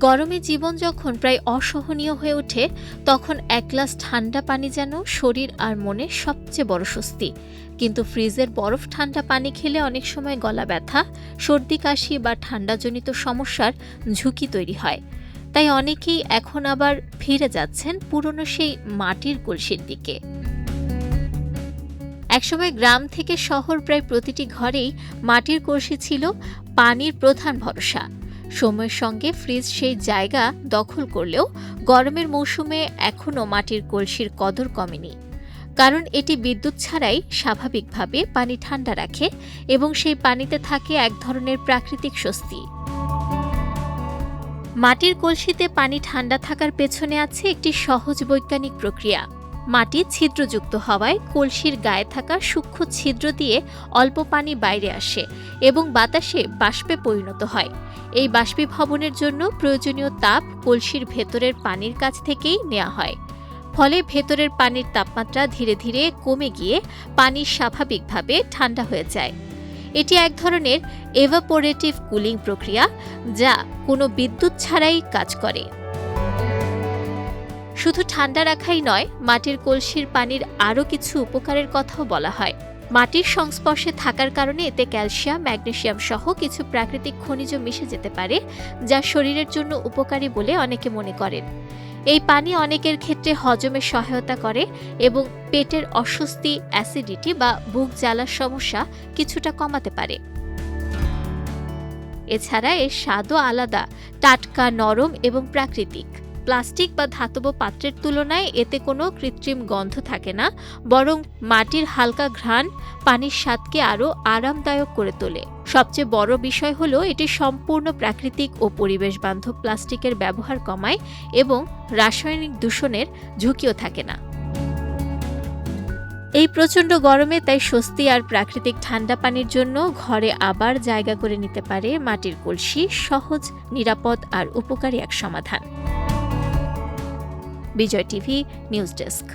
গরমে জীবন যখন প্রায় অসহনীয় হয়ে ওঠে, তখন এক গ্লাস ঠান্ডা পানি যেন শরীর আর মনের সবচেয়ে বড় স্বস্তি। কিন্তু ফ্রিজের বরফ ঠান্ডা পানি খেলে অনেক সময় গলা ব্যথা, সর্দি কাশি বা ঠান্ডাজনিত সমস্যার ঝুঁকি তৈরি হয়। তাই অনেকেই এখন আবার ফিরে যাচ্ছেন পুরনো সেই মাটির কলসির দিকে। একসময় গ্রাম থেকে শহর প্রায় প্রতিটি ঘরেই মাটির কলসি ছিল পানির প্রধান ভরসা। সময়ের সঙ্গে ফ্রিজ সেই জায়গা দখল করলেও গরমের মৌসুমে এখনও মাটির কলসির কদর কমেনি। কারণ এটি বিদ্যুৎ ছাড়াই স্বাভাবিকভাবে পানি ঠান্ডা রাখে এবং সেই পানিতে থাকে এক ধরনের প্রাকৃতিক স্বস্তি। মাটির কলসিতে পানি ঠান্ডা থাকার পেছনে আছে একটি সহজ বৈজ্ঞানিক প্রক্রিয়া। মাটি ছিদ্রযুক্ত হওয়ায় কলসির গায়ে থাকা সূক্ষ্ম ছিদ্র দিয়ে অল্প পানি বাইরে আসে এবং বাতাসে বাষ্পে পরিণত হয়। এই বাষ্পীভবনের জন্য প্রয়োজনীয় তাপ কলসির ভেতরের পানির কাছ থেকেই নেওয়া হয়। ফলে ভেতরের পানির তাপমাত্রা ধীরে ধীরে কমে গিয়ে পানি স্বাভাবিকভাবে ঠান্ডা হয়ে যায়। এটি এক ধরনের এভাপোরেটিভ কুলিং প্রক্রিয়া, যা কোনো বিদ্যুৎ ছাড়াই কাজ করে। শুধু ঠান্ডা রাখাই নয়, মাটির কলসির পানির আরও কিছু উপকারের কথাও বলা হয়। মাটির সংস্পর্শে থাকার কারণে এতে ক্যালসিয়াম, ম্যাগনেসিয়াম সহ কিছু প্রাকৃতিক খনিজ মিশে যেতে পারে, যা শরীরের জন্য উপকারী বলে অনেকে মনে করেন। এই পানি অনেকের ক্ষেত্রে হজমে সহায়তা করে এবং পেটের অস্বস্তি, অ্যাসিডিটি বা বুক জ্বালার সমস্যা কিছুটা কমাতে পারে। এছাড়া এর স্বাদও আলাদা, টাটকা, নরম এবং প্রাকৃতিক। প্লাস্টিক বা ধাতব পাত্রের তুলনায় এতে কোনো কৃত্রিম গন্ধ থাকে না, বরং মাটির হালকা ঘ্রাণ পানির স্বাদকে আরও আরামদায়ক করে তোলে। সবচেয়ে বড় বিষয় হলো এটি সম্পূর্ণ প্রাকৃতিক ও পরিবেশ বান্ধব, প্লাস্টিকের ব্যবহার কমায় এবং রাসায়নিক দূষণের ঝুঁকিও থাকে না। এই প্রচণ্ড গরমে তাই স্বস্তি আর প্রাকৃতিক ঠান্ডা পানির জন্য ঘরে আবার জায়গা করে নিতে পারে মাটির কলসি, সহজ, নিরাপদ আর উপকারী এক সমাধান। বিজয় টিভি নিউজ ডেস্ক।